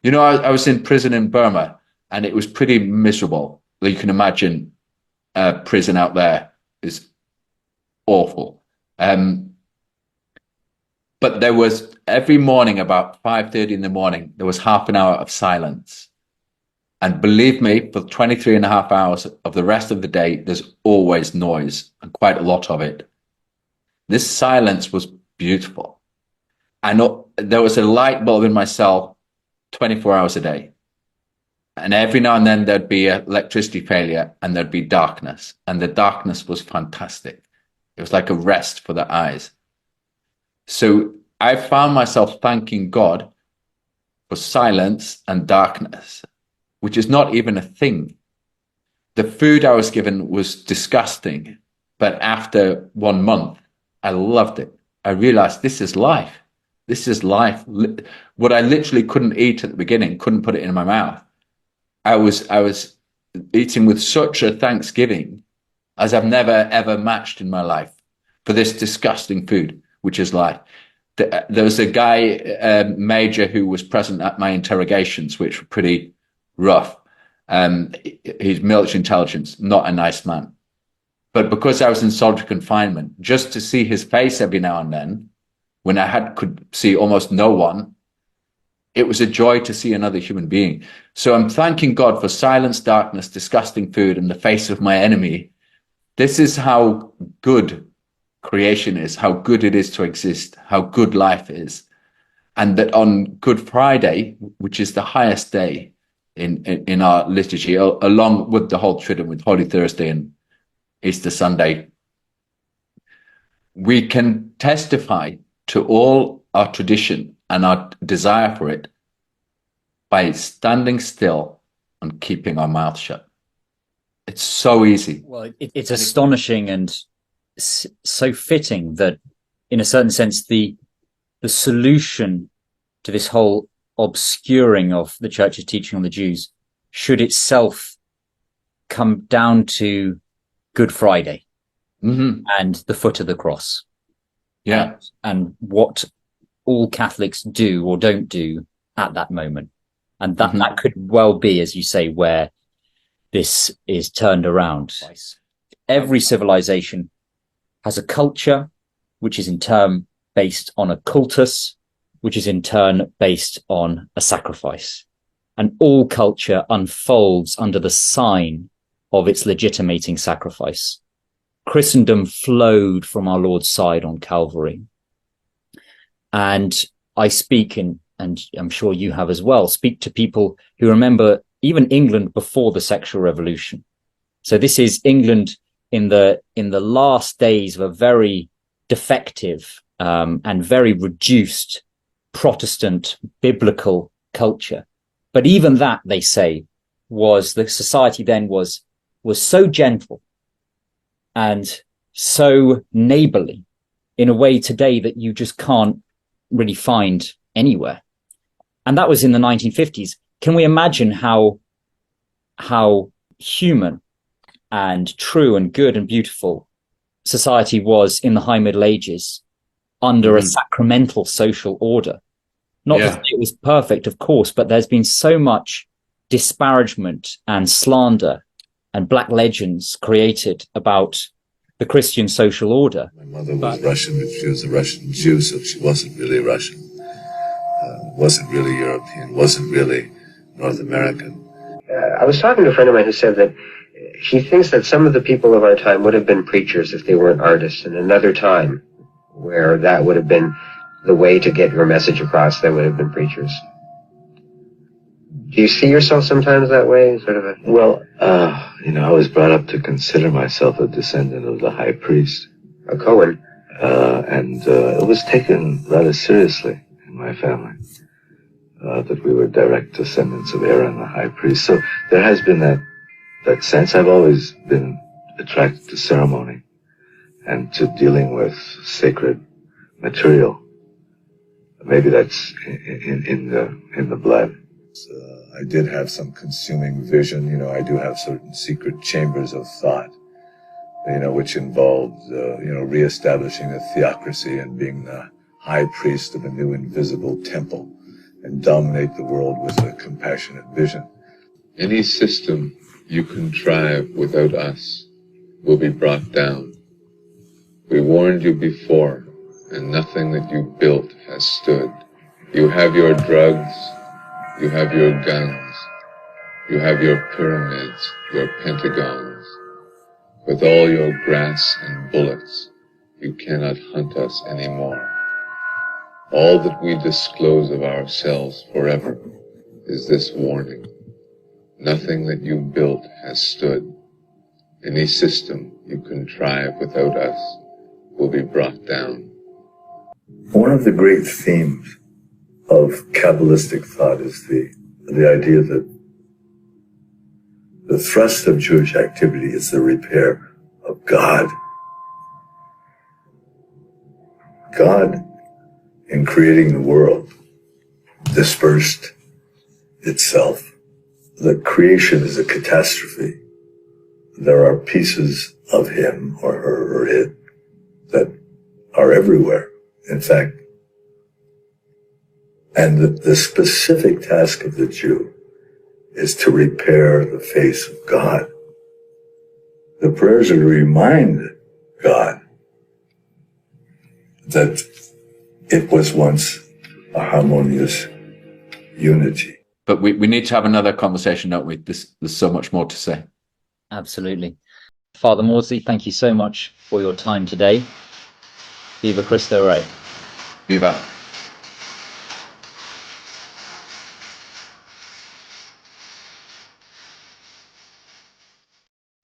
You know, I was in prison in Burma, and it was pretty miserable. You can imagine prison out there is awful. But there was every morning about 5:30 in the morning, there was half an hour of silence. And believe me, for 23 and a half hours of the rest of the day, there's always noise, and quite a lot of it. This silence was beautiful. I know there was a light bulb in my cell 24 hours a day. And every now and then there'd be an electricity failure and there'd be darkness. And the darkness was fantastic. It was like a rest for the eyes. So I found myself thanking God for silence and darkness, which is not even a thing. The food I was given was disgusting, but after 1 month, I loved it. I realized this is life. This is life. What I literally couldn't eat at the beginning, couldn't put it in my mouth. I was eating with such a thanksgiving as I've never, ever matched in my life for this disgusting food, which is life. There was a guy, Major, who was present at my interrogations, which were pretty rough. He's military intelligence, not a nice man. But because I was in solitary confinement, just to see his face every now and then, when I could see almost no one, it was a joy to see another human being. So I'm thanking God for silence, darkness, disgusting food, and the face of my enemy. This is how good creation is, how good it is to exist, how good life is. And that on Good Friday, which is the highest day in our liturgy, along with the whole Triduum, with Holy Thursday and Easter Sunday, we can testify to all our tradition and our desire for it by standing still and keeping our mouth shut. It's so easy. Well, it's astonishing and so fitting that, in a certain sense, the solution to this whole obscuring of the Church's teaching on the Jews should itself come down to Good Friday and the foot of the cross. Yeah. And what all Catholics do or don't do at that moment. And that could well be, as you say, where this is turned around. Every civilization has a culture, which is in turn based on a cultus, which is in turn based on a sacrifice. And all culture unfolds under the sign of its legitimating sacrifice. Christendom flowed from our Lord's side on Calvary. And I speak, and I'm sure you have as well, speak to people who remember even England before the sexual revolution. So this is England in the last days of a very defective and very reduced Protestant biblical culture. But even that, they say, was the society then was so gentle and so neighborly in a way today that you just can't really find anywhere. And that was in the 1950s. Can we imagine how human and true and good and beautiful society was in the High Middle Ages under a sacramental social order? Not that it was perfect, of course, but there's been so much disparagement and slander and black legends created about the Christian social order. My mother was Russian, but she was a Russian Jew, so she wasn't really Russian. Wasn't really European, wasn't really North American. I was talking to a friend of mine who said that he thinks that some of the people of our time would have been preachers if they weren't artists, in another time where that would have been the way to get your message across, they would have been preachers. Do you see yourself sometimes that way? Sort of a... Well, I was brought up to consider myself a descendant of the high priest. A Cohen. And it was taken rather seriously in my family. That we were direct descendants of Aaron, the high priest. So there has been that sense. I've always been attracted to ceremony and to dealing with sacred material. Maybe that's in the blood. I did have some consuming vision. I do have certain secret chambers of thought, which involved, reestablishing a theocracy and being the high priest of a new invisible temple and dominate the world with a compassionate vision. Any system you contrive without us will be brought down. We warned you before, and nothing that you built has stood. You have your drugs, you have your guns, you have your pyramids, your pentagons. With all your grass and bullets, you cannot hunt us anymore. All that we disclose of ourselves forever is this warning. Nothing that you built has stood. Any system you contrive without us will be brought down. One of the great themes of Kabbalistic thought is the idea that the thrust of Jewish activity is the repair of God. God, in creating the world, dispersed itself. The creation is a catastrophe. There are pieces of him or her or it that are everywhere, in fact. And the specific task of the Jew is to repair the face of God. The prayers are to remind God that it was once a harmonious unity. But we need to have another conversation, don't we? There's so much more to say. Absolutely. Father Maudsley, thank you so much for your time today. Viva Cristo Rey. Viva.